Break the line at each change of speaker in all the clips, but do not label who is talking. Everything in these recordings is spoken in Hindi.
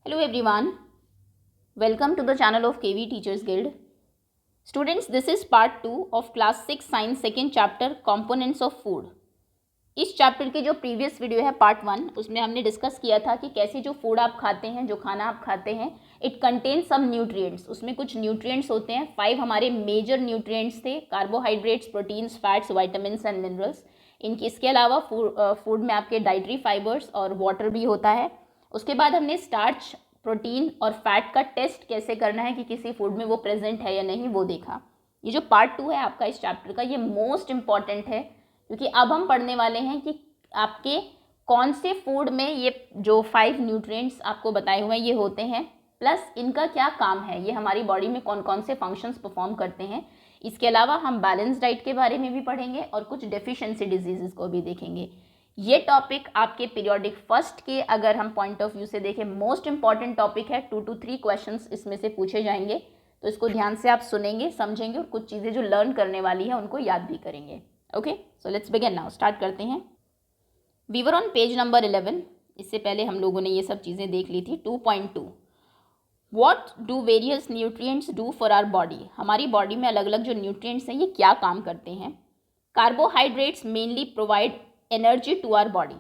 Hello everyone, welcome to the channel of KV Teachers Guild. Students, this is part 2 of class 6 science second chapter components of food. इस चैप्टर की जो प्रीवियस वीडियो है पार्ट 1 उसमें हमने डिस्कस किया था कि कैसे जो फूड आप खाते हैं, जो खाना आप खाते हैं, इट कंटेन सम न्यूट्रिएंट्स. उसमें कुछ न्यूट्रिएंट्स होते हैं. 5 हमारे मेजर न्यूट्रिएंट्स थे: carbohydrates, proteins, fats, vitamins and minerals. इसके अलावा फूड में आपके डाइटरी फाइबर्स और वाटर भी होता है. उसके बाद हमने स्टार्च, प्रोटीन और फैट का टेस्ट कैसे करना है कि किसी फूड में वो प्रेजेंट है या नहीं, वो देखा. ये जो पार्ट 2 है आपका इस चैप्टर का, ये मोस्ट इम्पॉर्टेंट है क्योंकि अब हम पढ़ने वाले हैं कि आपके कौन से फूड में ये जो 5 न्यूट्रिएंट्स आपको बताए हुए हैं ये होते हैं, प्लस इनका क्या काम है, ये हमारी बॉडी में कौन कौन से फंक्शंस परफॉर्म करते हैं. इसके अलावा हम बैलेंस डाइट के बारे में भी पढ़ेंगे और कुछ डेफिशिएंसी डिजीज़ को भी देखेंगे. ये टॉपिक आपके पीरियोडिक फर्स्ट के अगर हम पॉइंट ऑफ व्यू से देखें मोस्ट इंपॉर्टेंट टॉपिक है. 2 to 3 क्वेश्चंस इसमें से पूछे जाएंगे, तो इसको ध्यान से आप सुनेंगे, समझेंगे और कुछ चीज़ें जो लर्न करने वाली है उनको याद भी करेंगे. Okay, so let's begin now. Start करते हैं. We were on page number 11. इससे पहले हम लोगों ने ये सब चीज़ें देख ली थी. 2.2 what do various nutrients do for our body. हमारी बॉडी में अलग अलग जो न्यूट्रिएंट्स हैं ये क्या काम करते हैं. Carbohydrates mainly provide energy to our body.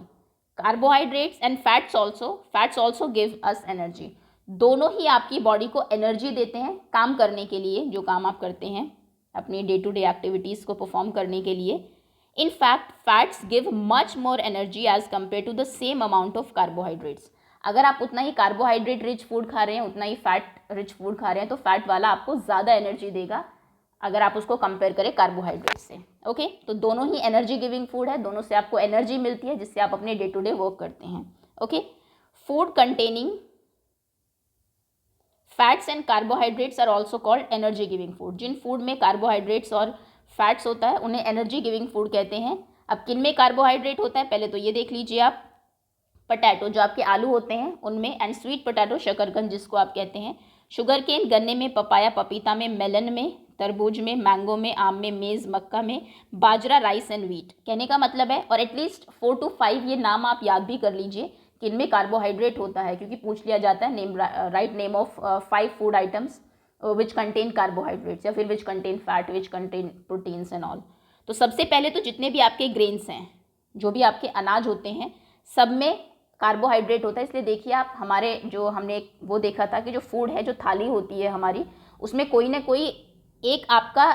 Carbohydrates and fats also give us energy. दोनों ही आपकी बॉडी को एनर्जी देते हैं काम करने के लिए, जो काम आप करते हैं अपनी डे टू डे एक्टिविटीज़ को परफॉर्म करने के लिए. In fact fats give much more energy as compare to the same amount of carbohydrates. अगर आप उतना ही कार्बोहाइड्रेट रिच फूड खा रहे हैं, उतना ही फैट रिच फूड खा रहे हैं, तो फैट वाला आपको ज़्यादा एनर्जी देगा अगर आप उसको कंपेयर करें कार्बोहाइड्रेट से. ओके, तो दोनों ही एनर्जी गिविंग फूड है, दोनों से आपको एनर्जी मिलती है जिससे आप अपने डे टू डे वर्क करते हैं. Okay, food containing fats and carbohydrates are also called energy giving food. जिन फूड में कार्बोहाइड्रेट्स और फैट्स होता है उन्हें एनर्जी गिविंग फूड कहते हैं. अब किन में कार्बोहाइड्रेट होता है पहले तो ये देख लीजिए आप. पोटैटो, जो आपके आलू होते हैं उनमें, एंड स्वीट पोटैटो, शकरकंद जिसको आप कहते हैं, शुगर केन गन्ने में, पपाया पपीता में, मेलन में, तरबूज में, मैंगो में, आम में, मेज़ मक्का में, बाजरा, राइस एंड व्हीट. कहने का मतलब है, और एटलीस्ट 4 to 5 ये नाम आप याद भी कर लीजिए कि इनमें कार्बोहाइड्रेट होता है, क्योंकि पूछ लिया जाता है name write name of 5 food items which contain carbohydrates, या फिर which contain fat, which contain proteins and all. तो सबसे पहले तो जितने भी आपके ग्रेन्स हैं, जो भी आपके अनाज होते हैं, सब में कार्बोहाइड्रेट होता है. इसलिए देखिए आप, हमारे जो हमने वो देखा था कि जो फूड है, जो थाली होती है हमारी, उसमें कोई ना कोई एक आपका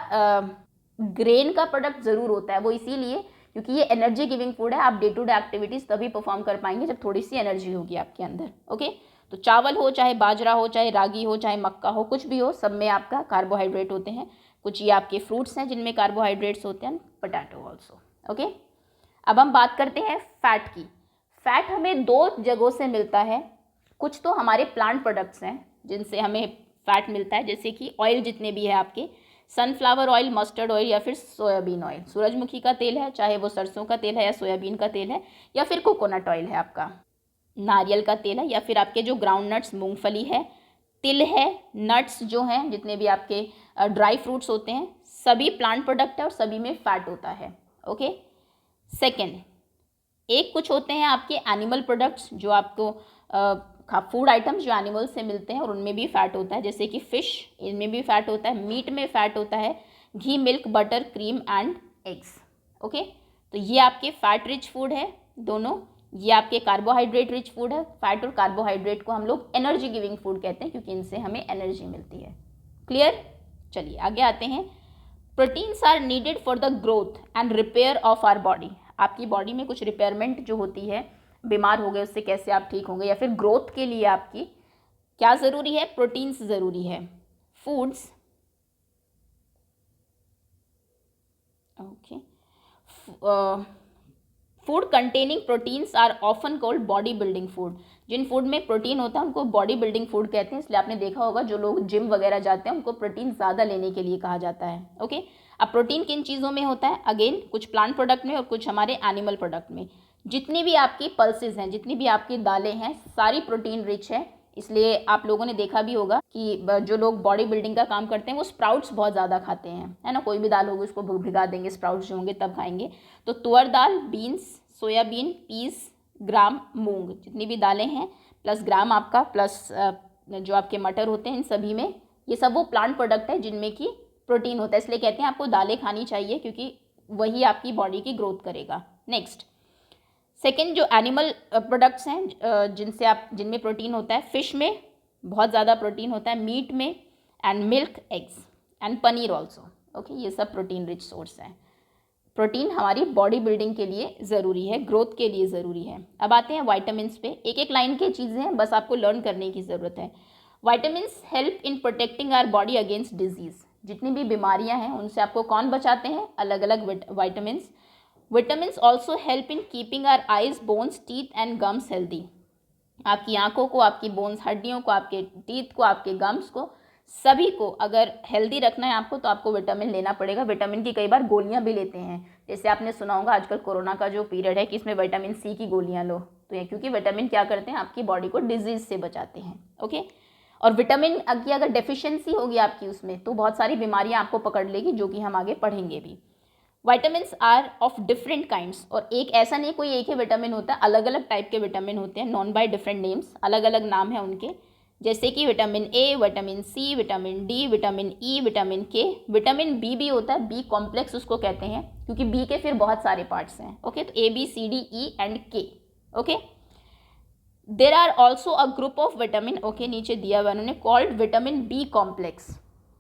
ग्रेन का प्रोडक्ट ज़रूर होता है. वो इसीलिए क्योंकि ये एनर्जी गिविंग फूड है. आप डे टू डे एक्टिविटीज़ तभी परफॉर्म कर पाएंगे जब थोड़ी सी एनर्जी होगी आपके अंदर. ओके, तो चावल हो, चाहे बाजरा हो, चाहे रागी हो, चाहे मक्का हो, कुछ भी हो, सब में आपका कार्बोहाइड्रेट होते हैं. कुछ ये आपके फ्रूट्स हैं जिनमें कार्बोहाइड्रेट्स होते हैं, पोटैटो ऑल्सो. ओके, अब हम बात करते हैं फैट की. फैट हमें 2 जगहों से मिलता है. कुछ तो हमारे प्लांट प्रोडक्ट्स हैं जिनसे हमें फैट मिलता है, जैसे कि ऑयल जितने भी है आपके, सनफ्लावर ऑयल, मस्टर्ड ऑयल या फिर सोयाबीन ऑयल. सूरजमुखी का तेल है, चाहे वो सरसों का तेल है या सोयाबीन का तेल है, या फिर कोकोनट ऑयल है आपका, नारियल का तेल है, या फिर आपके जो ग्राउंड नट्स, मूंगफली है, तिल है, नट्स जो हैं, जितने भी आपके ड्राई फ्रूट्स होते हैं, सभी प्लांट प्रोडक्ट है और सभी में फैट होता है. ओके, सेकेंड, एक कुछ होते हैं आपके एनिमल प्रोडक्ट्स, जो आपको फूड आइटम्स जो एनिमल से मिलते हैं और उनमें भी फैट होता है, जैसे कि फ़िश, इनमें भी फैट होता है. मीट में फैट होता है, ghee, milk, butter, cream and eggs. Okay, तो ये आपके फैट रिच फूड है दोनों. ये आपके कार्बोहाइड्रेट रिच फूड है. फैट और कार्बोहाइड्रेट को हम लोग एनर्जी गिविंग फूड कहते हैं क्योंकि इनसे हमें एनर्जी मिलती है. क्लियर? चलिए आगे आते हैं. Proteins are needed for the growth and repair of our body. आपकी बॉडी में कुछ रिपेयरमेंट जो होती है, बीमार हो गए उससे कैसे आप ठीक होंगे, या फिर ग्रोथ के लिए आपकी क्या ज़रूरी है, प्रोटीन्स ज़रूरी है. Foods, okay, food containing proteins are often called body building food. जिन फूड में प्रोटीन होता है उनको बॉडी बिल्डिंग फूड कहते हैं. इसलिए आपने देखा होगा जो लोग जिम वगैरह जाते हैं उनको प्रोटीन ज़्यादा लेने के लिए कहा जाता है. ओके, अब प्रोटीन किन चीज़ों में होता है, अगेन कुछ प्लांट प्रोडक्ट में और कुछ हमारे एनिमल प्रोडक्ट में. जितनी भी आपकी पल्सेस हैं, जितनी भी आपकी दालें हैं, सारी प्रोटीन रिच है. इसलिए आप लोगों ने देखा भी होगा कि जो लोग बॉडी बिल्डिंग का काम करते हैं वो स्प्राउट्स बहुत ज़्यादा खाते हैं, है ना. कोई भी दाल होगी उसको भिगा देंगे, स्प्राउट्स जो होंगे तब खाएंगे. तो तुअर दाल, बीन्स, सोयाबीन, पीस, ग्राम, मूंग, जितनी भी दालें हैं प्लस ग्राम आपका, प्लस जो आपके मटर होते हैं, इन सभी में ये सब वो प्लांट प्रोडक्ट है जिनमें कि प्रोटीन होता है। इसलिए कहते हैं आपको दालें खानी चाहिए, क्योंकि वही आपकी बॉडी की ग्रोथ करेगा। नेक्स्ट, सेकेंड जो एनिमल प्रोडक्ट्स हैं जिनमें प्रोटीन होता है, फिश में बहुत ज़्यादा प्रोटीन होता है, मीट में, and milk, eggs and paneer also. Okay, ये सब प्रोटीन रिच सोर्स हैं। प्रोटीन हमारी बॉडी बिल्डिंग के लिए ज़रूरी है, ग्रोथ के लिए ज़रूरी है। अब आते हैं वाइटामिन्स पे। एक एक लाइन की चीज़ें हैं, बस आपको लर्न करने की ज़रूरत है। Vitamins help in protecting our body against disease. जितनी भी बीमारियां हैं उनसे आपको कौन बचाते हैं? अलग अलग vitamins. Vitamins also help in keeping our eyes, bones, teeth and gums healthy. आपकी आंखों को, आपकी बोन्स, हड्डियों को, आपके टीथ को, आपके गम्स को, सभी को अगर हेल्दी रखना है आपको, तो आपको विटामिन लेना पड़ेगा। विटामिन की कई बार गोलियां भी लेते हैं, जैसे आपने सुना होगा आजकल कोरोना का जो पीरियड है कि इसमें विटामिन सी की गोलियां लो, तो ये क्योंकि विटामिन क्या करते हैं, आपकी बॉडी को डिजीज से बचाते हैं। ओके, और विटामिन की अगर डेफिशिएंसी होगी आपकी उसमें, तो बहुत सारी बीमारियां आपको पकड़ लेगी, जो कि हम आगे पढ़ेंगे भी। Vitamins are of different kinds, और एक ऐसा नहीं कोई एक ही विटामिन होता है, अलग अलग टाइप के विटामिन होते हैं, नॉन बाय डिफरेंट नेम्स, अलग अलग नाम है उनके, जैसे कि vitamin A, vitamin C, vitamin D, vitamin E, vitamin K. Vitamin B भी होता है, बी कॉम्प्लेक्स उसको कहते हैं, क्योंकि बी के फिर बहुत सारे पार्ट्स हैं। ओके, तो A B C D E and K. Okay, there are also a group of vitamin, okay नीचे दिया हुआ उन्होंने, कॉल्ड विटामिन बी कॉम्प्लेक्स।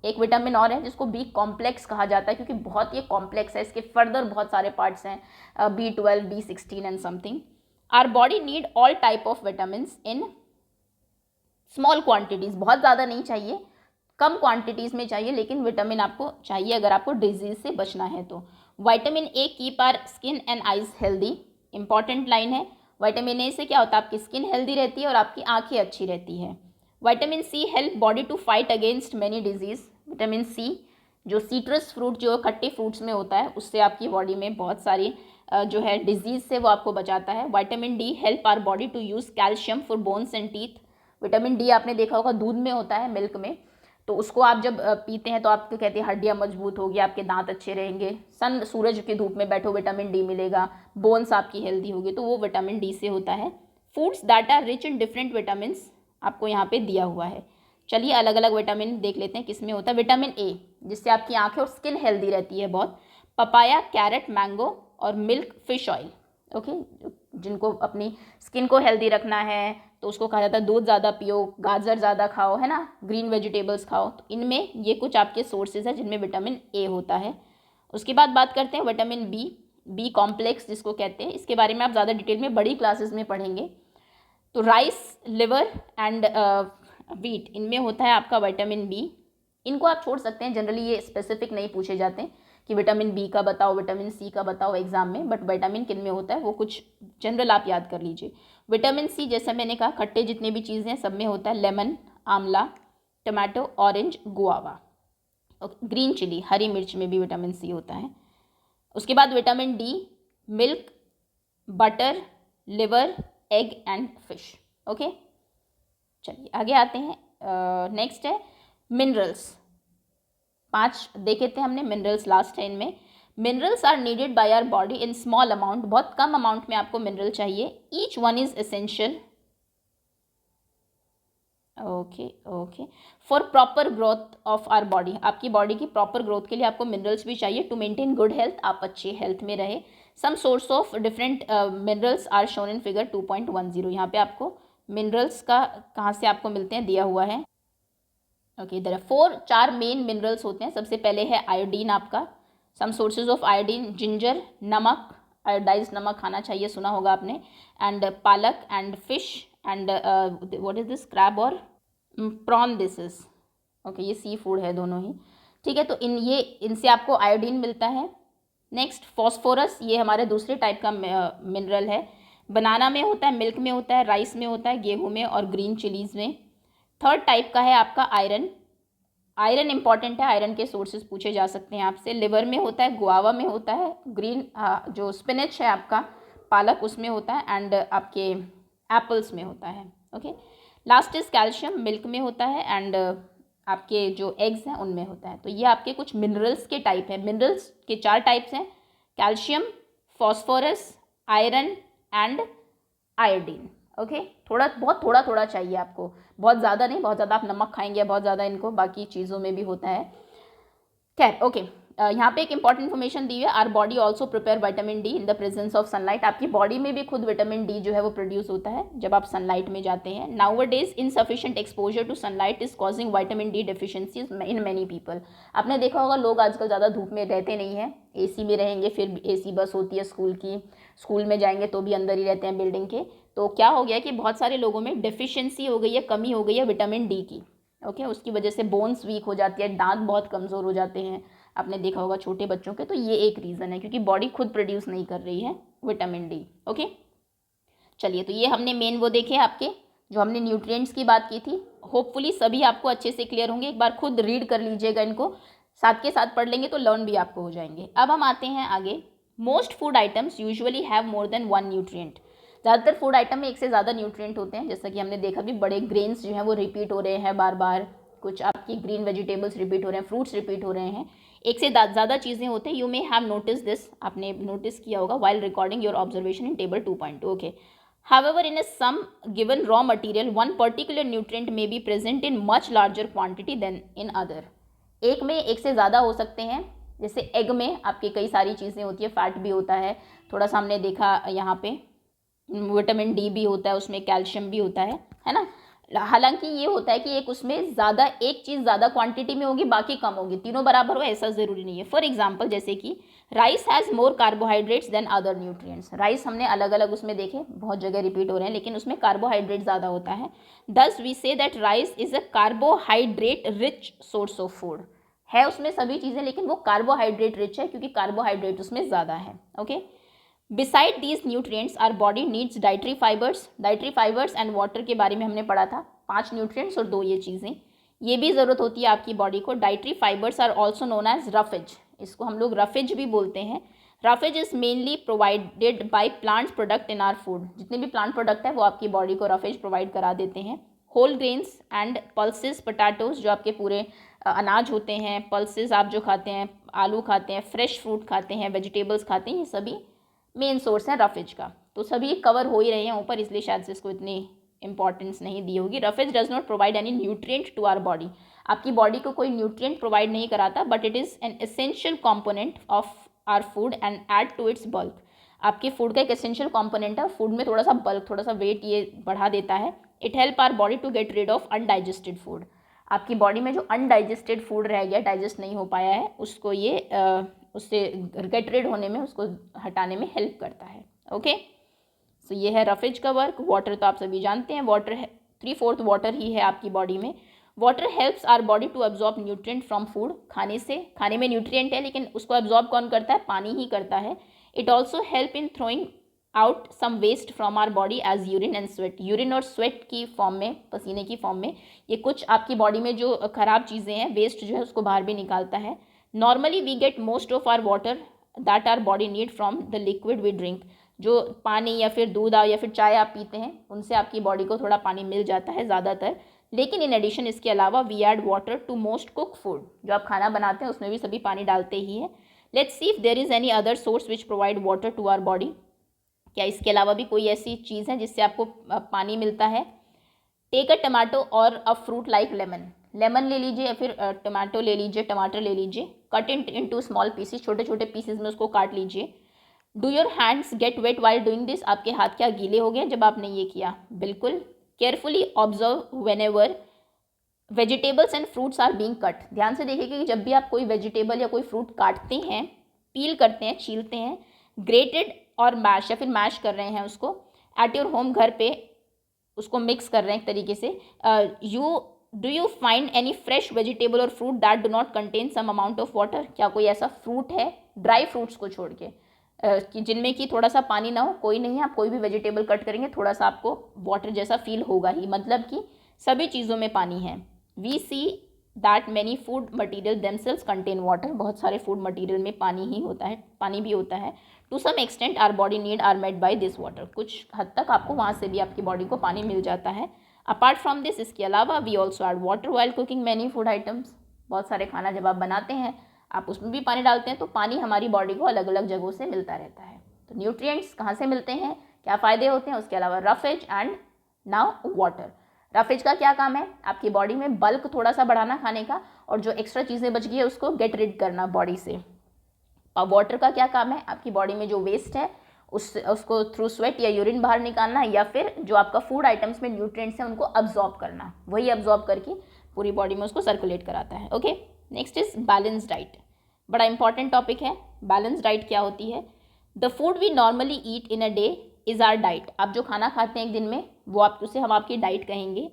एक विटामिन और है जिसको बी कॉम्प्लेक्स कहा जाता है, क्योंकि बहुत ये कॉम्प्लेक्स है, इसके फर्दर बहुत सारे पार्ट्स हैं, B12, B16 and something. Our body need all type of vitamin in small quantities, बहुत ज़्यादा नहीं चाहिए, कम क्वांटिटीज़ में चाहिए, लेकिन विटामिन आपको चाहिए अगर आपको डिजीज से बचना है तो। Vitamin A keep our skin and eyes healthy, important line है। विटामिन ए से क्या होता है, आपकी स्किन हेल्दी रहती है और आपकी आंखें अच्छी रहती है। Vitamin C help body to fight against many disease. Vitamin C जो सीट्रस फ्रूट, जो खट्टे फ्रूट्स में होता है, उससे आपकी बॉडी में बहुत सारी जो है डिजीज़ से वो आपको बचाता है। Vitamin D help our body to use calcium for bones and teeth. Vitamin D आपने देखा होगा दूध में होता है, मिल्क में, तो उसको आप जब पीते हैं तो आपको कहते हैं हड्डियाँ मजबूत होगी, आपके दांत अच्छे रहेंगे, सूरज की धूप में बैठो विटामिन डी मिलेगा, बोन्स आपकी हेल्दी होगी, तो वो विटामिन डी से होता है। Foods that are rich in different vitamin आपको यहाँ पे दिया हुआ है। चलिए अलग अलग विटामिन देख लेते हैं किस में होता है। विटामिन ए जिससे आपकी आंखें और स्किन हेल्दी रहती है बहुत, पपाया, कैरेट, मैंगो और मिल्क, फिश ऑयल। ओके, जिनको अपनी स्किन को हेल्दी रखना है तो उसको कहा जाता है दूध ज़्यादा पियो, गाजर ज़्यादा खाओ, है ना, ग्रीन वेजिटेबल्स खाओ। तो इनमें ये कुछ आपके सोर्सेज हैं जिनमें विटामिन ए होता है। उसके बाद बात करते हैं विटामिन बी, बी कॉम्प्लेक्स जिसको कहते हैं। इसके बारे में आप ज़्यादा डिटेल में बड़ी क्लासेस में पढ़ेंगे। तो राइस, लिवर एंड वीट, इनमें होता है आपका विटामिन बी। इनको आप छोड़ सकते हैं, जनरली ये स्पेसिफिक नहीं पूछे जाते कि विटामिन बी का बताओ, विटामिन सी का बताओ एग्जाम में, बट विटामिन किन में होता है वो कुछ जनरल आप याद कर लीजिए। विटामिन सी जैसा मैंने कहा, खट्टे जितने भी चीज़ें हैं सब में होता है, lemon, amla, tomato, orange, guava. Green chilli, हरी मिर्च में भी विटामिन सी होता है। उसके बाद vitamin D, milk, butter, liver, egg and fish. Okay, चलिए आगे आते हैं। नेक्स्ट है मिनरल्स। 5 देखे थे हमने, मिनरल्स लास्ट है इनमें। Minerals are needed by our body in small amount, बहुत कम अमाउंट में आपको मिनरल चाहिए। Each one is essential, okay for proper growth of our body. आपकी बॉडी की प्रॉपर ग्रोथ के लिए आपको मिनरल्स भी चाहिए टू मेंटेन गुड हेल्थ, आप अच्छी हेल्थ में रहे। Some source of different minerals are shown in figure 2.10। यहाँ पे आपको मिनरल्स का कहाँ से आपको मिलते हैं दिया हुआ है। ओके, इधर 4 मेन मिनरल्स होते हैं। सबसे पहले है आयोडीन आपका, some sources of iodine, ginger, नमक, आयोडाइज नमक खाना चाहिए, सुना होगा आपने, एंड पालक and fish and what is this, crab और प्रॉन, दिस इज ओके, ये सी फूड है दोनों ही, ठीक है। तो इनसे आपको आयोडीन मिलता है। नेक्स्ट फॉस्फोरस, ये हमारे दूसरे टाइप का मिनरल है। बनाना में होता है, मिल्क में होता है, राइस में होता है, गेहूं में और ग्रीन चिलीज़ में। थर्ड टाइप का है आपका आयरन। आयरन इंपॉर्टेंट है, आयरन के सोर्सेज पूछे जा सकते हैं आपसे। लिवर में होता है, गुआवा में होता है, ग्रीन जो स्पिनच है आपका, पालक, उसमें होता है, एंड आपके एप्पल्स में होता है। Okay, last is calcium, milk में होता है, एंड आपके जो एग्स हैं उनमें होता है। तो ये आपके कुछ मिनरल्स के टाइप हैं। मिनरल्स के 4 टाइप्स हैं, calcium, phosphorus, iron and iodine. Okay, थोड़ा थोड़ा चाहिए आपको, बहुत ज़्यादा नहीं, बहुत ज़्यादा आप नमक खाएंगे बहुत ज़्यादा इनको, बाकी चीज़ों में भी होता है। खैर ओके, यहाँ पे एक इंपॉर्टेंट इन्फॉर्मेशन दी है, our body also prepare vitamin D in the presence of sunlight. आपकी बॉडी में भी खुद विटामिन डी जो है वो प्रोड्यूस होता है जब आप सनलाइट में जाते हैं। Nowadays insufficient exposure to sunlight is causing vitamin D deficiencies in many people. आपने देखा होगा लोग आजकल ज़्यादा धूप में रहते नहीं हैं, एसी में रहेंगे, फिर एसी बस होती है स्कूल की, स्कूल में जाएंगे तो भी अंदर ही रहते हैं बिल्डिंग के, तो क्या हो गया कि बहुत सारे लोगों में डेफिशिएंसी हो गई है, कमी हो गई है विटामिन डी की। ओके, उसकी वजह से बोन्स वीक हो जाती है, दांत बहुत कमज़ोर हो जाते हैं, आपने देखा होगा छोटे बच्चों के। तो ये एक रीज़न है क्योंकि बॉडी खुद प्रोड्यूस नहीं कर रही है विटामिन डी। ओके, चलिए, तो ये हमने मेन वो देखे आपके जो हमने न्यूट्रिएंट्स की बात की थी। होपफुली सभी आपको अच्छे से क्लियर होंगे, एक बार खुद रीड कर लीजिएगा इनको, साथ के साथ पढ़ लेंगे तो लर्न भी आपको हो जाएंगे। अब हम आते हैं आगे। Most food items usually have more than one nutrient. ज़्यादातर फूड आइटम में एक से ज़्यादा न्यूट्रिएंट होते हैं, जैसा कि हमने देखा भी, बड़े ग्रेन्स जो हैं वो रिपीट हो रहे हैं बार बार, कुछ आपकी ग्रीन वेजिटेबल्स रिपीट हो रहे हैं, फ्रूट्स रिपीट हो रहे हैं, एक से ज़्यादा चीज़ें होते हैं। You may have notice this, आपने नोटिस किया होगा while recording your observation in table 2.2। Okay, however in a some given raw material one particular nutrient may be present in much larger quantity than in other। एक में एक से ज़्यादा हो सकते हैं, जैसे एग में आपके कई सारी चीज़ें होती है, फैट भी होता है, थोड़ा सा हमने देखा यहाँ पे विटामिन डी भी होता है, उसमें कैल्शियम भी होता है ना। हालांकि ये होता है कि एक उसमें ज़्यादा, एक चीज़ ज़्यादा क्वांटिटी में होगी, बाकी कम होगी, तीनों बराबर हो ऐसा ज़रूरी नहीं है। फॉर एग्जांपल जैसे कि rice has more carbohydrates than other nutrients. Rice हमने अलग अलग उसमें देखे, बहुत जगह रिपीट हो रहे हैं, लेकिन उसमें कार्बोहाइड्रेट ज़्यादा होता है। Thus we say that rice is a carbohydrate rich source of food. है उसमें सभी चीज़ें, लेकिन वो कार्बोहाइड्रेट रिच है क्योंकि कार्बोहाइड्रेट उसमें ज़्यादा है। Okay, beside these nutrients our body needs dietary fibres and water के बारे में हमने पढ़ा था, 5 न्यूट्रिएंट्स और 2 ये चीज़ें, ये भी ज़रूरत होती है आपकी बॉडी को। Dietary fibres are also known as roughage, इसको हम लोग रफेज भी बोलते हैं। Roughage is mainly provided by plants product in our food. जितने भी प्लांट प्रोडक्ट है वो आपकी बॉडी को रफेज प्रोवाइड करा देते हैं। Whole grains and pulses, potatoes जो आपके पूरे अनाज होते हैं, पल्सेस आप जो खाते हैं, आलू खाते हैं, फ्रेश फ्रूट खाते हैं, वेजिटेबल्स खाते हैं, ये सभी मेन सोर्स है रफेज का। तो सभी कवर हो ही रहे हैं ऊपर, इसलिए शायद से इसको इतनी इंपॉर्टेंस नहीं दी होगी। Roughage does not provide any nutrient to our body. आपकी बॉडी को कोई न्यूट्रिएंट प्रोवाइड नहीं कराता, but it is an essential component of our food and add to its bulk. आपके फूड का एक एसेंशियल कॉम्पोनेंट है, फूड में थोड़ा सा बल्क, थोड़ा सा वेट ये बढ़ा देता है। It help our body to get rid of undigested food. आपकी बॉडी में जो अनडाइजेस्टेड फूड रह गया, डाइजेस्ट नहीं हो पाया है, उसको ये उससे गेट रिड होने में, उसको हटाने में हेल्प करता है। ओके, सो ये है रफेज का वर्क। वाटर तो आप सभी जानते हैं, वाटर है 3/4 वाटर ही है आपकी बॉडी में। Water helps our body to absorb nutrient from food. खाने में न्यूट्रिएंट है, लेकिन उसको एब्जॉर्ब कौन करता है? पानी ही करता है। It also help in throwing out some waste from our body as urine and sweat. Urine और स्वेट की फॉर्म में, पसीने की फॉर्म में, ये कुछ आपकी बॉडी में जो खराब चीज़ें हैं, वेस्ट जो है, उसको बाहर भी निकालता है। Normally we get most of our water that our body need from the liquid we drink. जो पानी या फिर दूध या फिर चाय आप पीते हैं, उनसे आपकी बॉडी को थोड़ा पानी मिल जाता है ज़्यादातर। लेकिन इन एडिशन इसके अलावा we add water to most cook food. जो आप खाना बनाते हैं उसमें भी सभी पानी डालते ही हैं। Let's see if there is any other source which provide water to our body. क्या इसके अलावा भी कोई ऐसी चीज़ है जिससे आपको पानी मिलता है? टेक अ टमाटो और अ फ्रूट लाइक लेमन ले लीजिए या फिर टमाटो ले लीजिए, टमाटर ले लीजिए, कट इनटू स्मॉल पीसेस, छोटे छोटे पीसेस में उसको काट लीजिए। Do your hands get wet while doing this? आपके हाथ क्या गीले हो गए जब आपने ये किया? बिल्कुल। Carefully observe whenever vegetables and fruits are being cut. ध्यान से देखिए कि जब भी आप कोई वेजिटेबल या कोई फ्रूट काटते हैं, पील करते हैं, छीलते हैं, ग्रेटेड और मैश या फिर मैश कर रहे हैं उसको, एट योर होम, घर पे उसको मिक्स कर रहे हैं एक तरीके से, do you find any fresh vegetable और fruit that do not contain some amount of water? क्या कोई ऐसा फ्रूट है, ड्राई फ्रूट्स को छोड़ के, कि जिनमें कि थोड़ा सा पानी ना हो? कोई नहीं है। आप कोई भी वेजिटेबल कट करेंगे थोड़ा सा आपको वाटर जैसा फील होगा ही, मतलब कि सभी चीज़ों में पानी है। We see that many food material themselves contain water. बहुत सारे फूड मटीरियल में पानी ही होता है, पानी भी होता है। To some extent our body need are made by this water. कुछ हद तक आपको वहाँ से भी आपकी बॉडी को पानी मिल जाता है। अपार्ट फ्रॉम दिस, इसके अलावा we also add water while cooking many food items. बहुत सारे खाना जब आप बनाते हैं आप उसमें भी पानी डालते हैं, तो पानी हमारी बॉडी को अलग अलग जगहों से मिलता रहता है। तो न्यूट्रिएंट्स कहाँ से मिलते हैं? क्या फ़ायदे होते हैं उसके अलावा? Roughage and now water. Roughage का क्या काम है? आपकी बॉडी में बल्क थोड़ा सा बढ़ाना खाने का, और जो एक्स्ट्रा चीज़ें बच गई है उसको गेट रिड करना बॉडी से। और वाटर का क्या काम है? आपकी बॉडी में जो वेस्ट है उसको थ्रू स्वेट या यूरिन बाहर निकालना, या फिर जो आपका फूड आइटम्स में न्यूट्रिएंट्स हैं उनको अब्जॉर्ब करना, वही अब्जॉर्ब करके पूरी बॉडी में उसको सर्कुलेट कराता है। Okay, next is balance diet. बड़ा इंपॉर्टेंट टॉपिक है। बैलेंस डाइट क्या होती है? The food we normally eat in a day is our diet. आप जो खाना खाते हैं एक दिन में वो आप उसे हम आपकी डाइट कहेंगे।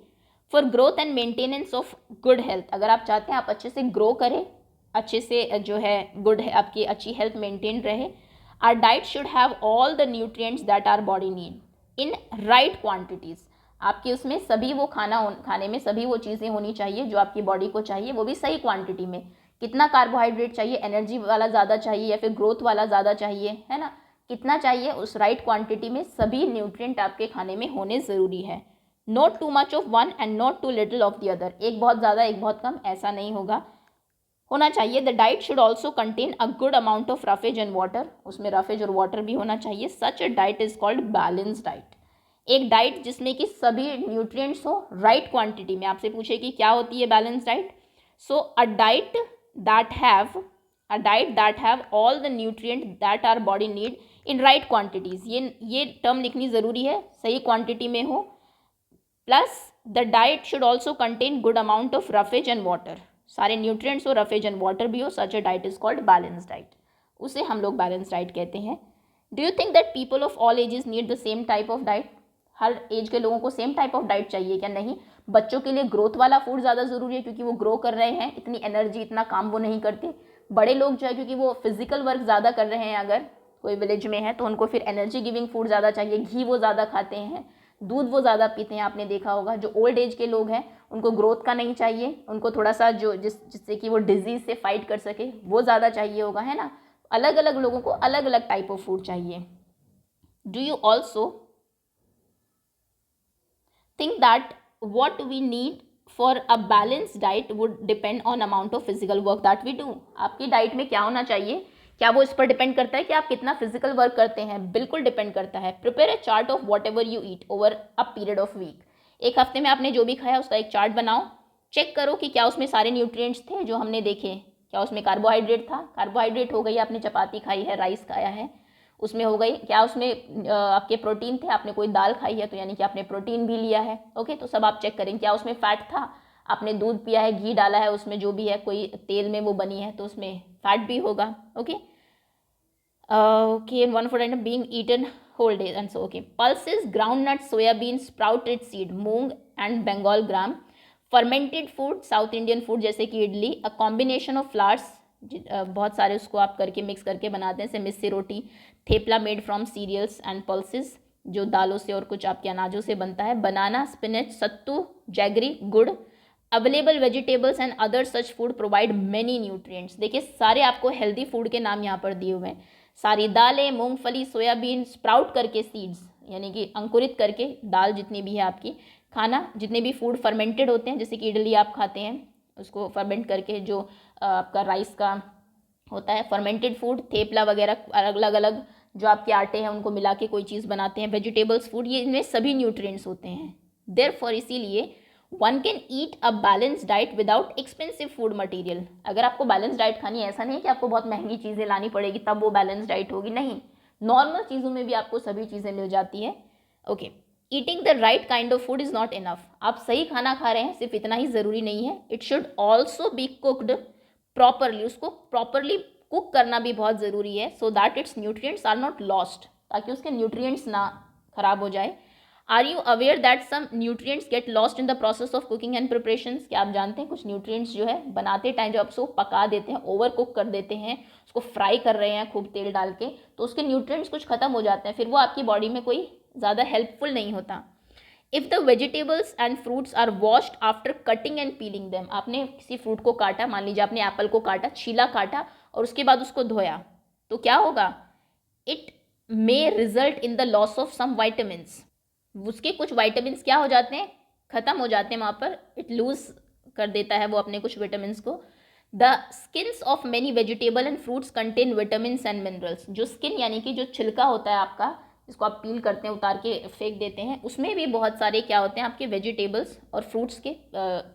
For growth and maintenance of good health, अगर आप चाहते हैं आप अच्छे से ग्रो करें, अच्छे से जो है गुड है आपकी अच्छी हेल्थ मेंटेन रहे, are diet should have all the nutrients that our body need in right quantities. आपके उसमें सभी वो खाने में सभी वो चीज़ें होनी चाहिए जो आपकी बॉडी को चाहिए, वो भी सही क्वांटिटी में। कितना कार्बोहाइड्रेट चाहिए? एनर्जी वाला ज़्यादा चाहिए या फिर ग्रोथ वाला ज़्यादा चाहिए, है ना? कितना चाहिए? उस राइट क्वांटिटी में सभी न्यूट्रिएंट आपके खाने में होने ज़रूरी है। Not too much of one and not too little of the other. एक बहुत ज़्यादा एक बहुत कम, ऐसा नहीं होगा, होना चाहिए। The diet should also contain a good amount of roughage and water. उसमें रफेज और वाटर भी होना चाहिए। Such a diet is called balance diet. एक डाइट जिसमें कि सभी न्यूट्रिएंट्स हो राइट क्वांटिटी में। आपसे पूछे कि क्या होती है balance diet? So a diet that have all the nutrient that our body need in right quantities. ये टर्म लिखनी ज़रूरी है, सही क्वांटिटी में हो। Plus the diet should also contain good amount of roughage and water. सारे न्यूट्रिएंट्स हो, रफेज एंड वाटर भी हो। Such a diet is called balance diet. उसे हम लोग बैलेंस डाइट कहते हैं। Do you think that people of all ages need the same type of diet? हर एज के लोगों को सेम टाइप ऑफ डाइट चाहिए क्या? नहीं। बच्चों के लिए ग्रोथ वाला फूड ज़्यादा ज़रूरी है क्योंकि वो ग्रो कर रहे हैं, इतनी एनर्जी इतना काम वो नहीं करते। बड़े लोग जो है क्योंकि वो फिजिकल वर्क ज़्यादा कर रहे हैं, अगर कोई विलेज में है तो उनको फिर एनर्जी गिविंग फूड ज़्यादा चाहिए। घी वो ज़्यादा खाते हैं, दूध वो ज़्यादा पीते हैं, आपने देखा होगा। जो ओल्ड एज के लोग हैं उनको ग्रोथ का नहीं चाहिए, उनको थोड़ा सा जिससे कि वो डिजीज़ से फाइट कर सके वो ज़्यादा चाहिए होगा, है ना? अलग अलग लोगों को अलग अलग टाइप ऑफ फूड चाहिए। Do you also think that what we need for a balanced diet would depend on amount of physical work that we do? आपकी डाइट में क्या होना चाहिए? क्या वो इस पर डिपेंड करता है कि आप कितना फिजिकल वर्क करते हैं? बिल्कुल डिपेंड करता है। Prepare a chart of whatever you eat over a period of week. एक हफ्ते में आपने जो भी खाया उसका एक चार्ट बनाओ। चेक करो कि क्या उसमें सारे न्यूट्रिएंट्स थे जो हमने देखे। क्या उसमें कार्बोहाइड्रेट था? कार्बोहाइड्रेट हो गई, आपने चपाती खाई है, राइस खाया है, उसमें हो गई। क्या उसमें आपके प्रोटीन थे? आपने कोई दाल खाई है तो यानी कि आपने प्रोटीन भी लिया है। ओके, तो सब आप चेक करें। क्या उसमें फैट था? आपने दूध पिया है, घी डाला है उसमें, जो भी है, कोई तेल में वो बनी है तो उसमें फैट भी होगा। Okay okay, one food item being eaten whole day and so. Okay, pulses, groundnut, soybean, sprouted seed, moong and Bengal gram, fermented food, South Indian food जैसे कि idli, a combination of flours, बहुत सारे उसको आप करके मिक्स करके बनाते हैं, जैसे missi roti, thepla made from cereals and pulses, जो दालों से और कुछ आपके अनाजों से बनता है, बनाना, स्पिनच, सत्तू, जैगरी, गुड़, available vegetables and other such food provide many nutrients. देखिए सारे आपको हेल्दी फूड के नाम यहाँ पर दिए हुए हैं। सारी दालें, मूंगफली, सोयाबीन, स्प्राउट करके सीड्स यानी कि अंकुरित करके दाल जितनी भी है आपकी खाना, जितने भी फूड फर्मेंटेड होते हैं, जैसे कि इडली आप खाते हैं उसको फर्मेंट करके, जो आपका राइस का होता है फर्मेंटेड फूड, थेपला वगैरह अलग अलग जो आपके आटे हैं उनको मिला के कोई चीज़ बनाते हैं, वेजिटेबल्स फूड, ये इनमें सभी न्यूट्रिएंट्स होते हैं। देयरफॉर इसीलिए one can eat a balance diet without expensive food material. अगर आपको बैलेंस डाइट खानी है, ऐसा नहीं है कि आपको बहुत महंगी चीज़ें लानी पड़ेगी तब वो बैलेंस डाइट होगी, नहीं, नॉर्मल चीज़ों में भी आपको सभी चीज़ें मिल जाती है। Okay, eating the right kind of food is not enough. आप सही खाना खा रहे हैं सिर्फ इतना ही ज़रूरी नहीं है, it should also be cooked properly. उसको प्रॉपरली कुक करना भी बहुत ज़रूरी है, so that its nutrients are not lost, ताकि उसके न्यूट्रिएंट्स ना खराब हो जाए। Are you aware that some nutrients get lost in the process of cooking and preparations? क्या आप जानते हैं कुछ न्यूट्रिएंट्स जो है बनाते टाइम जब आप उसको पका देते हैं, ओवर कुक कर देते हैं, उसको फ्राई कर रहे हैं खूब तेल डाल के, तो उसके न्यूट्रिएंट्स कुछ खत्म हो जाते हैं, फिर वो आपकी बॉडी में कोई ज़्यादा हेल्पफुल नहीं होता। If the vegetables and fruits are washed after cutting and peeling them, आपने किसी फ्रूट को काटा, मान लीजिए आपने एप्पल को काटा, छीला काटा और उसके बाद उसको धोया, तो क्या होगा? It may result in the loss of some vitamins. उसके कुछ वाइटामिन्स क्या हो जाते हैं? ख़त्म हो जाते हैं वहाँ पर, इट लूज कर देता है वो अपने कुछ विटामिन्स को। The skins of many vegetable and fruits contain vitamins and minerals. जो स्किन यानी कि जो छिलका होता है आपका, जिसको आप पील करते हैं, उतार के फेंक देते हैं, उसमें भी बहुत सारे क्या होते हैं आपके वेजिटेबल्स और फ्रूट्स के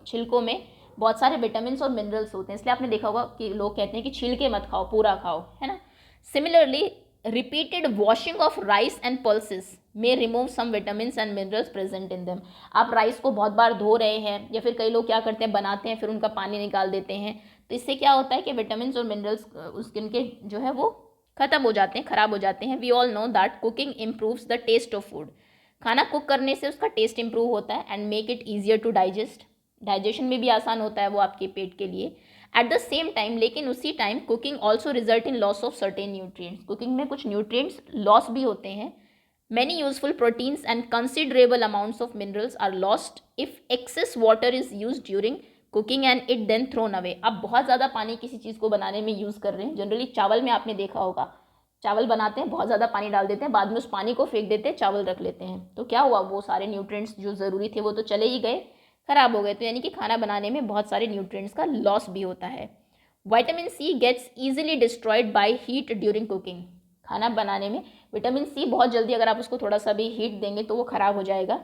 छिलकों में बहुत सारे विटामिन और मिनरल्स होते हैं। इसलिए आपने देखा होगा कि लोग कहते हैं कि छिलके मत खाओ, पूरा खाओ, है ना। Similarly repeated washing of rice and pulses may remove some vitamin and minerals present in them. आप राइस को बहुत बार धो रहे हैं, या फिर कई लोग क्या करते हैं बनाते हैं फिर उनका पानी निकाल देते हैं, तो इससे क्या होता है कि विटामिन और मिनरल्स उनके जो है वो खत्म हो जाते हैं, खराब हो जाते हैं। We all know that cooking improves the taste of food. खाना कुक करने से उसका टेस्ट इंप्रूव होता है and make it easier to digest. Digestion में भी आसान होता है वो आपके पेट के लिए। एट द सेम टाइम, लेकिन उसी time cooking also result in loss of certain nutrients. Cooking में कुछ न्यूट्रिएंट्स लॉस भी होते हैं। Many useful proteins and considerable amounts of minerals are lost if excess water is use during cooking and it then thrown away. आप बहुत ज़्यादा पानी किसी चीज़ को बनाने में यूज़ कर रहे हैं, जनरली चावल में आपने देखा होगा, चावल बनाते हैं, बहुत ज़्यादा पानी डाल देते हैं, बाद में उस पानी को फेंक देते हैं, चावल रख लेते हैं, तो क्या हुआ, वो सारे न्यूट्रिएंट्स जो ज़रूरी थे वो तो चले ही गए, खराब हो गए। तो यानी कि खाना बनाने में बहुत सारे न्यूट्रिएंट्स का लॉस भी होता है। Vitamin C gets easily destroyed by heat during cooking. खाना बनाने में विटामिन सी बहुत जल्दी, अगर आप उसको थोड़ा सा भी हीट देंगे तो वो खराब हो जाएगा।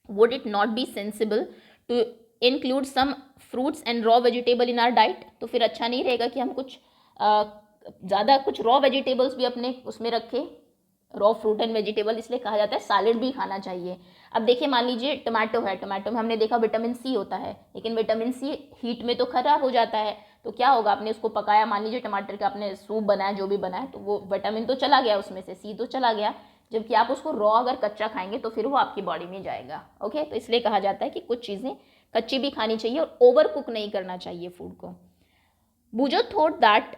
Would it not be sensible to include some fruits and raw vegetable in our diet? तो फिर अच्छा नहीं रहेगा कि हम कुछ ज़्यादा कुछ रॉ वेजिटेबल्स भी अपने उसमें रखें, रॉ फ्रूट एंड वेजिटेबल, इसलिए कहा जाता है सैलेड भी खाना चाहिए। अब देखिए, मान लीजिए टमाटो है, टमाटो में हमने देखा विटामिन सी होता है, लेकिन विटामिन सी हीट में तो खराब हो जाता है, तो क्या होगा, आपने उसको पकाया, मान लीजिए टमाटर का आपने सूप बनाया, जो भी बनाया, तो वो विटामिन तो चला गया उसमें से, सी तो चला गया, जबकि आप उसको रॉ अगर कच्चा खाएंगे तो फिर वो आपकी बॉडी में जाएगा। ओके, तो इसलिए कहा जाता है कि कुछ चीज़ें कच्ची भी खानी चाहिए और ओवर कुक नहीं करना चाहिए फूड को। Boojho thought that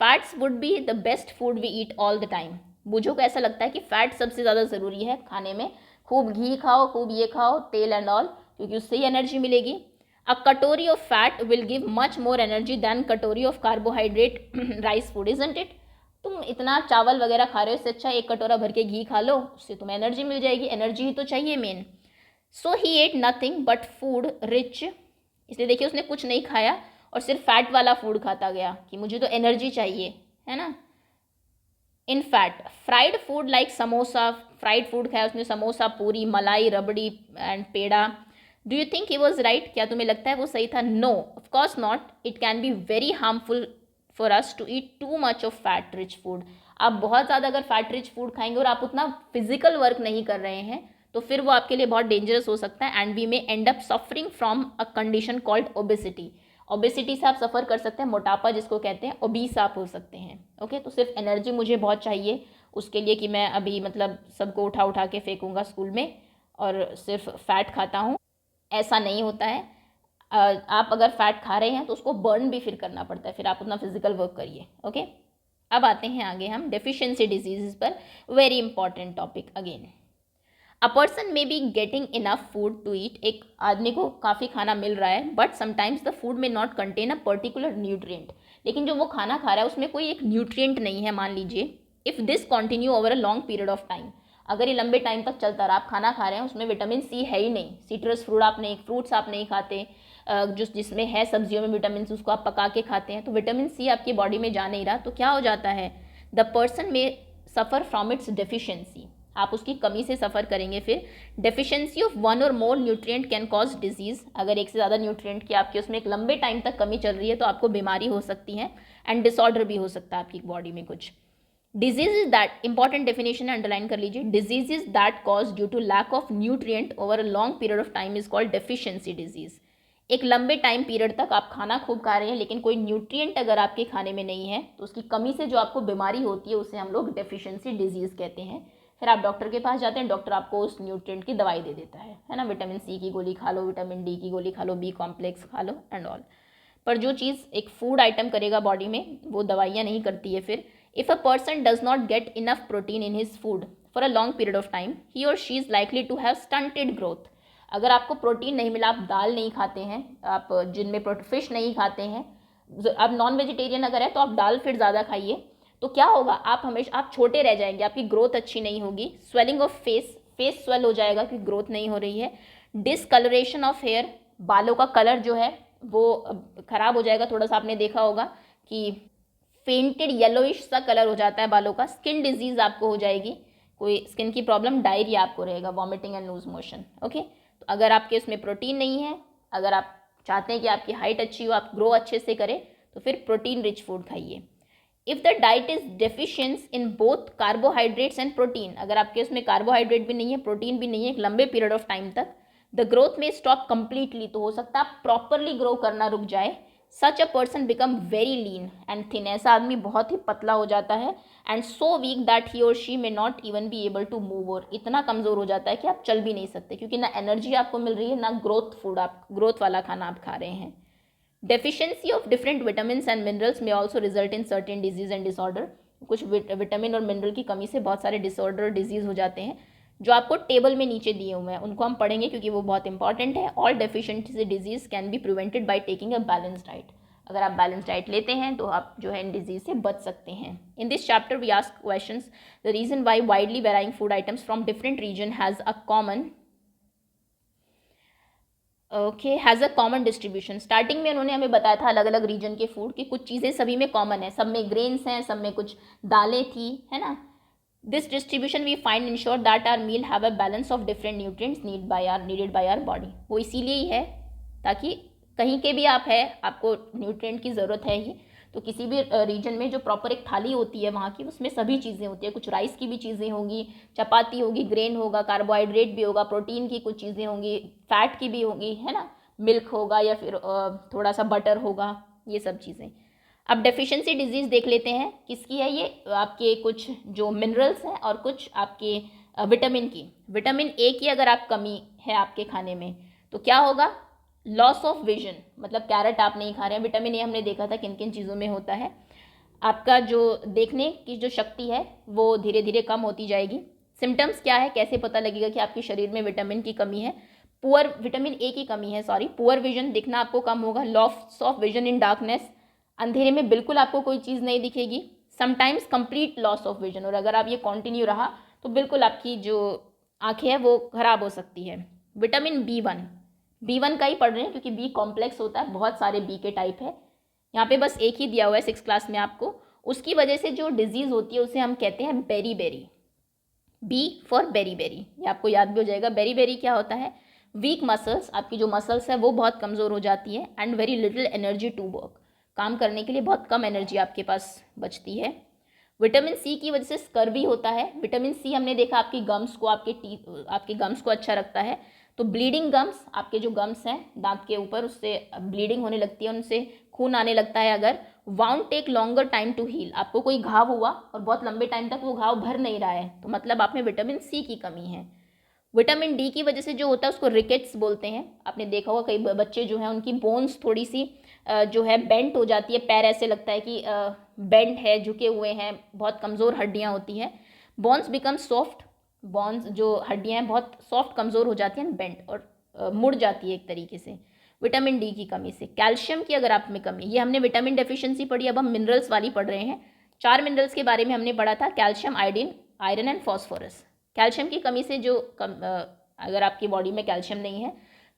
fats would be the best food we eat all the time. Boojho को ऐसा लगता है कि फैट सबसे ज़्यादा ज़रूरी है खाने में, खूब घी खाओ, खूब ये खाओ, तेल एंड ऑल, क्योंकि उससे ही एनर्जी मिलेगी। A katori of fat will give much more energy than katori of carbohydrate rice food, isn't it? तुम इतना चावल वगैरह खा रहे हो, इससे अच्छा एक कटोरा भर के घी खा लो, उससे तुम्हें एनर्जी मिल जाएगी, एनर्जी ही तो चाहिए main. So he ate nothing but food rich, इसलिए देखिए उसने कुछ नहीं खाया और सिर्फ फैट वाला फूड खाता गया कि मुझे तो एनर्जी चाहिए, है ना। In fat fried food like samosa, fried food खाया उसने, samosa, puri, malai, rabri and peda. Do you think he was right? क्या तुम्हें लगता है वो सही था? No, of course not. It can be very harmful for us to eat too much of fat rich food. आप बहुत ज़्यादा अगर फैट रिच फूड खाएंगे और आप उतना फिजिकल वर्क नहीं कर रहे हैं तो फिर वो आपके लिए बहुत डेंजरस हो सकता है, and we may end up suffering from a condition called obesity. Obesity से आप सफ़र कर सकते हैं, मोटापा जिसको कहते हैं, ओबीस आप हो सकते हैं। ओके, तो सिर्फ एनर्जी मुझे बहुत चाहिए उसके लिए कि मैं अभी मतलब सबको उठा उठा के फेंकूंगा स्कूल में और सिर्फ फैट खाता हूँ, ऐसा नहीं होता है। आप अगर फैट खा रहे हैं तो उसको बर्न भी फिर करना पड़ता है, फिर आप उतना फिजिकल वर्क करिए। ओके, अब आते हैं आगे हम डेफिशिएंसी डिजीज़ पर, very important topic again. A person may be getting enough food to eat, एक आदमी को काफ़ी खाना मिल रहा है, बट समटाइम्स द फूड में not contain a particular nutrient, लेकिन जो वो खाना खा रहा है उसमें कोई एक न्यूट्रिएंट नहीं है, मान लीजिए। If this continue over a long period of time, अगर ये लंबे टाइम तक चलता रहा, आप खाना खा रहे हैं उसमें विटामिन सी है ही नहीं, सिट्रस फ्रूट्स आप नहीं खाते, जिसमें है सब्जियों में विटामिन सी उसको आप पका के खाते हैं, तो विटामिन सी आपकी बॉडी में जा नहीं रहा, तो क्या हो जाता है, द पर्सन में सफ़र फ्रॉम इट्स डेफिशिएंसी, आप उसकी कमी से सफ़र करेंगे। फिर डेफिशिएंसी ऑफ वन और मोर न्यूट्रिएंट कैन कॉज डिजीज़, अगर एक से ज़्यादा न्यूट्रिएंट की आपकी उसमें एक लंबे टाइम तक कमी चल रही है तो आपको बीमारी हो सकती है, एंड डिसऑर्डर भी हो सकता है आपकी बॉडी में कुछ। Disease is that, important definition है, अंडरलाइन कर लीजिए, disease is that cause due to lack of nutrient over a long period of time is called deficiency disease. एक लंबे टाइम पीरियड तक आप खाना खूब खा रहे हैं लेकिन कोई न्यूट्रिएंट अगर आपके खाने में नहीं है तो उसकी कमी से जो आपको बीमारी होती है उसे हम लोग डेफिशिएंसी डिजीज़ कहते हैं। फिर आप डॉक्टर के पास जाते हैं, डॉक्टर आपको उस न्यूट्रिएंट की दवाई दे देता है ना, विटामिन सी की गोली खा लो, विटामिन डी की गोली खा लो, बी कॉम्प्लेक्स खा लो एंड ऑल। पर जो चीज़ एक फूड आइटम करेगा बॉडी में वो दवाइयाँ नहीं करती है। फिर if a person does not get enough protein in his food for a long period of time, he or she is likely to have stunted growth. अगर आपको प्रोटीन नहीं मिला, आप दाल नहीं खाते हैं, आप जिनमें फिश नहीं खाते हैं, आप नॉन वेजिटेरियन अगर है तो आप दाल फिर ज़्यादा खाइए, तो क्या होगा, आप छोटे रह जाएंगे, आपकी ग्रोथ अच्छी नहीं होगी। स्वेलिंग ऑफ फेस स्वेल हो जाएगा क्योंकि ग्रोथ नहीं हो रही है। डिसकलरेशन ऑफ हेयर, बालों का कलर जो है वो ख़राब हो जाएगा थोड़ा सा, आपने देखा होगा कि फेंटेड येलोइश सा कलर हो जाता है बालों का, स्किन डिजीज़ आपको हो जाएगी, कोई स्किन की प्रॉब्लम, डायरिया आपको रहेगा, vomiting and loose motion. Okay, तो अगर आपके उसमें प्रोटीन नहीं है, अगर आप चाहते हैं कि आपकी हाइट अच्छी हो, आप ग्रो अच्छे से करें, तो फिर प्रोटीन रिच फूड खाइए। If the diet is deficient in both carbohydrates and protein, अगर आपके उसमें कार्बोहाइड्रेट भी नहीं है, प्रोटीन भी नहीं है एक लंबे पीरियड ऑफ टाइम तक, the growth may stop completely, तो हो सकता है प्रॉपरली ग्रो करना रुक जाए। Such a person become very lean and thin, ऐसा आदमी बहुत ही पतला हो जाता है, and so weak that he or she may not even be able to move, और इतना कमज़ोर हो जाता है कि आप चल भी नहीं सकते, क्योंकि ना एनर्जी आपको मिल रही है, ना ग्रोथ फूड, आप ग्रोथ वाला खाना आप खा रहे हैं। Deficiency of different vitamins and minerals may also result in certain disease and disorder, कुछ विटामिन और मिनरल की कमी से बहुत सारे डिसऑर्डर और डिजीज़ हो जाते हैं, जो आपको टेबल में नीचे दिए हुए हैं, उनको हम पढ़ेंगे क्योंकि वो बहुत इंपॉर्टेंट है। All deficiency disease can be prevented by taking a balance diet, अगर आप बैलेंस डाइट लेते हैं तो आप जो है इन डिजीज से बच सकते हैं। In this chapter we ask questions, the reason why widely varying food items from different region has a common distribution. Starting में उन्होंने हमें बताया था अलग अलग रीजन के फूड की कुछ चीज़ें सभी में कॉमन है, सब में ग्रेन्स हैं, सब में कुछ दालें थी, है ना। This distribution we find ensure that our meal have a balance of different nutrients needed by our body, वो इसीलिए ही है ताकि कहीं के भी आप है, आपको न्यूट्रिएंट की ज़रूरत है ही, तो किसी भी रीजन में जो प्रॉपर एक थाली होती है वहाँ की, उसमें सभी चीज़ें होती है, कुछ राइस की भी चीज़ें होंगी, चपाती होगी, ग्रेन होगा, कार्बोहाइड्रेट भी होगा, प्रोटीन की कुछ चीज़ें होंगी, फैट की भी होंगी, है ना, मिल्क होगा या फिर थोड़ा सा बटर होगा, ये सब चीज़ें। अब डेफिशिएंसी डिजीज़ देख लेते हैं, किसकी है ये, आपके कुछ जो मिनरल्स हैं और कुछ आपके विटामिन की। विटामिन ए की अगर आप कमी है आपके खाने में तो क्या होगा, लॉस ऑफ विजन, मतलब कैरेट आप नहीं खा रहे हैं, विटामिन ए हमने देखा था किन किन चीज़ों में होता है, आपका जो देखने की जो शक्ति है वो धीरे धीरे कम होती जाएगी। सिम्टम्स क्या है, कैसे पता लगेगा कि आपके शरीर में विटामिन की कमी है, विटामिन ए की कमी है, पुअर विजन, दिखना आपको कम होगा, loss of vision in darkness, अंधेरे में बिल्कुल आपको कोई चीज़ नहीं दिखेगी, sometimes complete loss of vision, और अगर आप ये कंटिन्यू रहा तो बिल्कुल आपकी जो आंखें हैं वो खराब हो सकती है। विटामिन बी वन का ही पढ़ रहे हैं क्योंकि बी कॉम्प्लेक्स होता है, बहुत सारे बी के टाइप है, यहाँ पे बस एक ही दिया हुआ है 6th क्लास में आपको, उसकी वजह से जो डिजीज़ होती है उसे हम कहते हैं beriberi, B for beriberi, ये आपको याद भी हो जाएगा। बेरी बेरी क्या होता है, वीक मसल्स, आपकी जो मसल्स है वो बहुत कमज़ोर हो जाती है, and very little energy to work, काम करने के लिए बहुत कम एनर्जी आपके पास बचती है। विटामिन सी की वजह से स्कर्वी होता है, विटामिन सी हमने देखा आपकी गम्स को, आपके गम्स को अच्छा रखता है, तो ब्लीडिंग गम्स, आपके जो गम्स हैं दांत के ऊपर, उससे ब्लीडिंग होने लगती है, उनसे खून आने लगता है, अगर wound take longer time to heal, आपको कोई घाव हुआ और बहुत लंबे टाइम तक वो घाव भर नहीं रहा है तो मतलब आप में विटामिन सी की कमी है। विटामिन डी की वजह से जो होता है उसको रिकेट्स बोलते हैं, आपने देखा होगा कई बच्चे जो हैं उनकी बोन्स थोड़ी सी जो है बेंट हो जाती है, पैर ऐसे लगता है कि बेंट है, झुके हुए हैं, बहुत कमज़ोर हड्डियाँ होती हैं, बोन्स बिकम सॉफ्ट, बोन्स जो हड्डियाँ हैं बहुत सॉफ्ट कमज़ोर हो जाती हैं, बेंट और मुड़ जाती है एक तरीके से विटामिन डी की कमी से। कैल्शियम की अगर आप में कमी, ये हमने विटामिन डेफिशिएंसी पढ़ी, अब हम मिनरल्स वाली पढ़ रहे हैं। 4 मिनरल्स के बारे में हमने पढ़ा था, calcium, iodine, iron and phosphorus. Calcium की कमी से जो अगर आपकी बॉडी में कैल्शियम नहीं है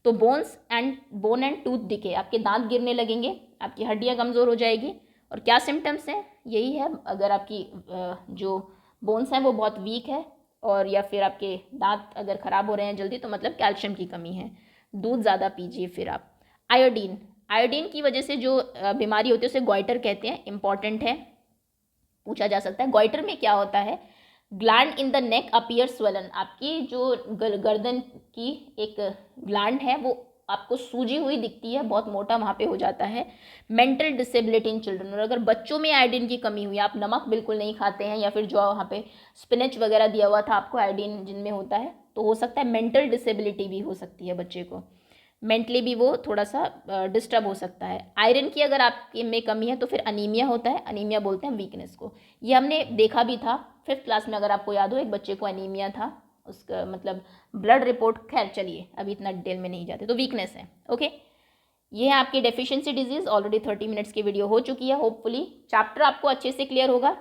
तो बोन एंड टूथ डिके, आपके दांत गिरने लगेंगे, आपकी हड्डियाँ कमज़ोर हो जाएगी। और क्या सिम्टम्स हैं, यही है, अगर आपकी जो बोन्स हैं वो बहुत वीक है और या फिर आपके दांत अगर ख़राब हो रहे हैं जल्दी तो मतलब कैल्शियम की कमी है। दूध ज़्यादा पीजिए। फिर आप आयोडीन की वजह से जो बीमारी होती है उसे गॉइटर कहते हैं, इंपॉर्टेंट है, पूछा जा सकता है। गॉइटर में क्या होता है, gland in the neck appear swollen, आपकी जो गर्दन की एक ग्लैंड है वो आपको सूजी हुई दिखती है, बहुत मोटा वहाँ पे हो जाता है। मेंटल डिसेबिलिटी इन चिल्ड्रन, और अगर बच्चों में आयोडीन की कमी हुई, आप नमक बिल्कुल नहीं खाते हैं या फिर जो वहाँ पे स्पिनच वगैरह दिया हुआ था आपको आयोडीन जिनमें होता है, तो हो सकता है मेंटल डिसेबिलिटी भी हो सकती है, बच्चे को मेंटली भी वो थोड़ा सा डिस्टर्ब हो सकता है। आयरन की अगर आपके में कमी है तो फिर अनीमिया होता है, अनीमिया बोलते हैं वीकनेस को, ये हमने देखा भी था 5th क्लास में, अगर आपको याद हो एक बच्चे को अनीमिया था, उसका मतलब ब्लड रिपोर्ट, खैर चलिए अभी इतना डिटेल में नहीं जाते, तो वीकनेस है। ओके, ये है आपकी डेफिशिएंसी डिजीज़। ऑलरेडी 30 मिनट्स की वीडियो हो चुकी है, होपफुली चैप्टर आपको अच्छे से क्लियर होगा।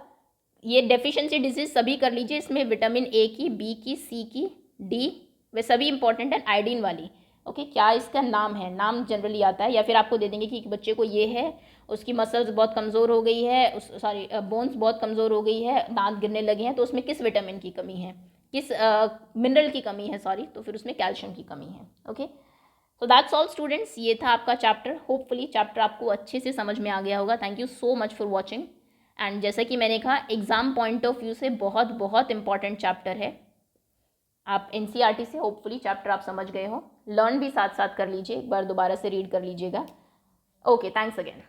ये डेफिशिएंसी डिजीज़ सभी कर लीजिए, इसमें विटामिन ए की, बी की, सी की, डी वे सभी इंपॉर्टेंट है, आयोडीन वाली ओके, क्या इसका नाम है, नाम जनरली आता है, या फिर आपको दे देंगे कि एक बच्चे को ये है, उसकी मसल्स बहुत कमज़ोर हो गई है, उस सॉरी बोन्स बहुत कमज़ोर हो गई है, दांत गिरने लगे हैं, तो उसमें किस विटामिन की कमी है, किस मिनरल की कमी है, सॉरी, तो फिर उसमें कैल्शियम की कमी है। ओके, तो दैट्स ऑल स्टूडेंट्स, ये था आपका चैप्टर। होपफुली चैप्टर आपको अच्छे से समझ में आ गया होगा। Thank you so much for watching. And जैसा कि मैंने कहा, एग्ज़ाम पॉइंट ऑफ व्यू से बहुत बहुत इंपॉर्टेंट चैप्टर है। आप एनसीईआरटी से होपफुली चैप्टर आप समझ गए हो, लर्न भी साथ साथ कर लीजिए, एक बार दोबारा से रीड कर लीजिएगा। Okay, thanks again.